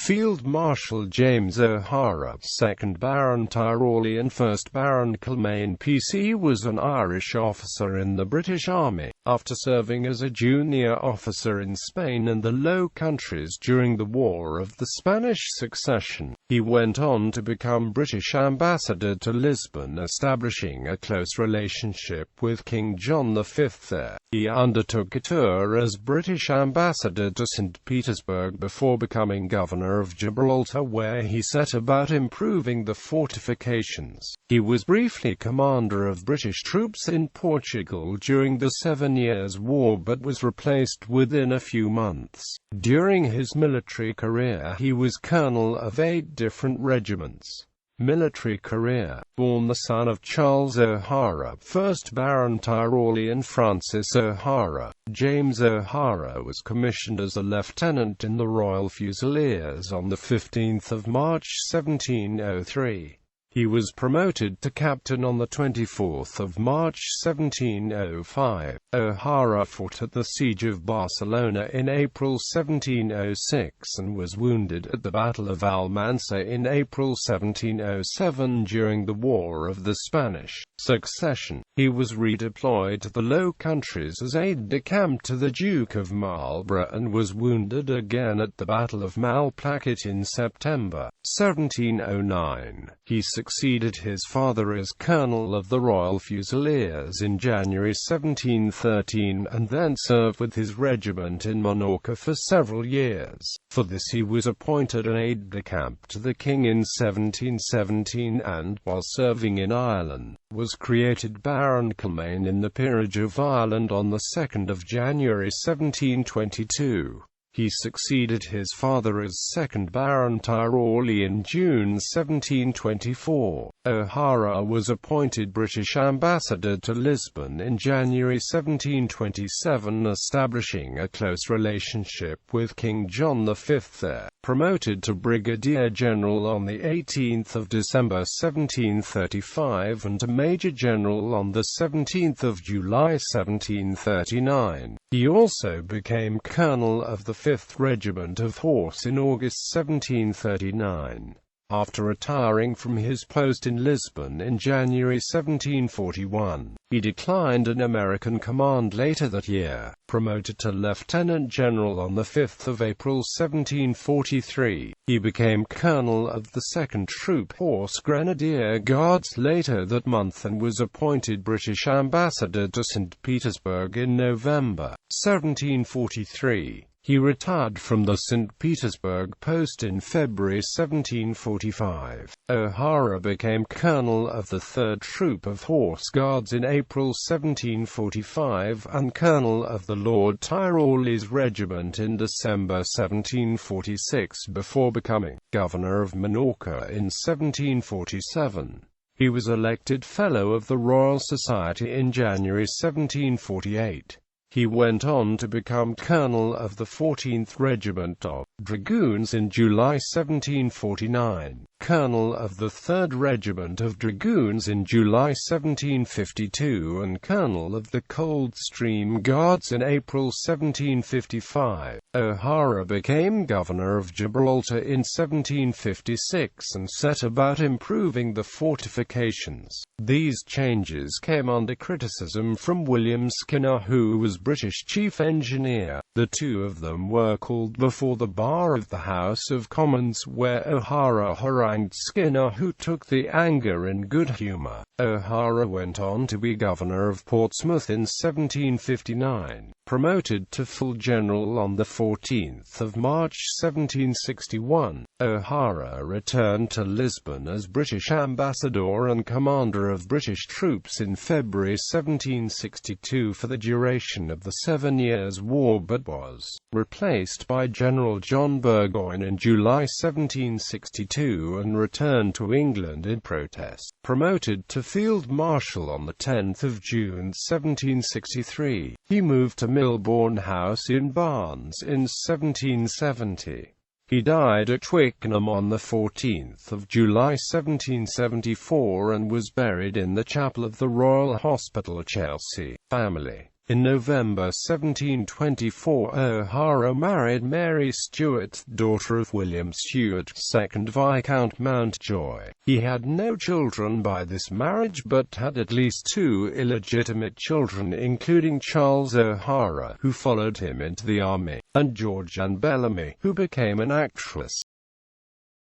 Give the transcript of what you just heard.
Field Marshal James O'Hara, 2nd Baron Tyrawley and 1st Baron Kilmaine PC, was an Irish officer in the British Army. After serving as a junior officer in Spain and the Low Countries during the War of the Spanish Succession, he went on to become British ambassador to Lisbon, establishing a close relationship with King John V there. He undertook a tour as British ambassador to Saint Petersburg before becoming Governor of Gibraltar, where he set about improving the fortifications. He was briefly commander of British troops in Portugal during the 7 Years' War but was replaced within a few months. During his military career he was colonel of 8 different regiments. Military career. Born the son of Charles O'Hara, 1st Baron Tyrawley and Frances O'Hara, James O'Hara was commissioned as a lieutenant in the Royal Fusiliers on 15 March 1703. He was promoted to captain on 24 March 1705. O'Hara fought at the Siege of Barcelona in April 1706 and was wounded at the Battle of Almansa in April 1707 during the War of the Spanish Succession. He was redeployed to the Low Countries as aide-de-camp to the Duke of Marlborough and was wounded again at the Battle of Malplaquet in September 1709. He succeeded his father as Colonel of the Royal Fusiliers in January 1713 and then served with his regiment in Minorca for several years. For this he was appointed an aide-de-camp to the King in 1717 and, while serving in Ireland, was created Baron Kilmaine in the Peerage of Ireland on 2 January 1722. He succeeded his father as 2nd Baron Tyrawley in June 1724. O'Hara was appointed British ambassador to Lisbon in January 1727, establishing a close relationship with King John V there. Promoted to Brigadier General on 18 December 1735 and to Major General on 17 July 1739. He also became Colonel of the 5th Regiment of Horse in August 1739. After retiring from his post in Lisbon in January 1741, he declined an American command later that year. Promoted to Lieutenant General on 5 April 1743, he became Colonel of the 2nd Troop Horse Grenadier Guards later that month and was appointed British ambassador to Saint Petersburg in November 1743. He retired from the St. Petersburg post in February 1745. O'Hara became Colonel of the 3rd Troop of Horse Guards in April 1745 and Colonel of the Lord Tyrawley's Regiment in December 1746 before becoming Governor of Minorca in 1747. He was elected Fellow of the Royal Society in January 1748. He went on to become Colonel of the 14th Regiment of Dragoons in July 1749, Colonel of the 3rd Regiment of Dragoons in July 1752 and Colonel of the Coldstream Guards in April 1755. O'Hara became Governor of Gibraltar in 1756 and set about improving the fortifications. These changes came under criticism from William Skinner, who was British Chief Engineer. The two of them were called before the bar of the House of Commons, where O'Hara harangued Skinner, who took the anger in good humour. O'Hara went on to be Governor of Portsmouth in 1759. Promoted to full general on 14 March 1761, O'Hara returned to Lisbon as British ambassador and commander of British troops in February 1762 for the duration of the 7 Years' War, but was replaced by General John Burgoyne in July 1762 and returned to England in protest. Promoted to Field Marshal on 10 June 1763, he moved to Milbourne House in Barnes in 1770. He died at Twickenham on 14 July 1774 and was buried in the chapel of the Royal Hospital, Chelsea. Family. In November 1724, O'Hara married Mary Stuart, daughter of William Stuart, 2nd Viscount Mountjoy. He had no children by this marriage, but had at least 2 illegitimate children, including Charles O'Hara, who followed him into the army, and George Anne Bellamy, who became an actress.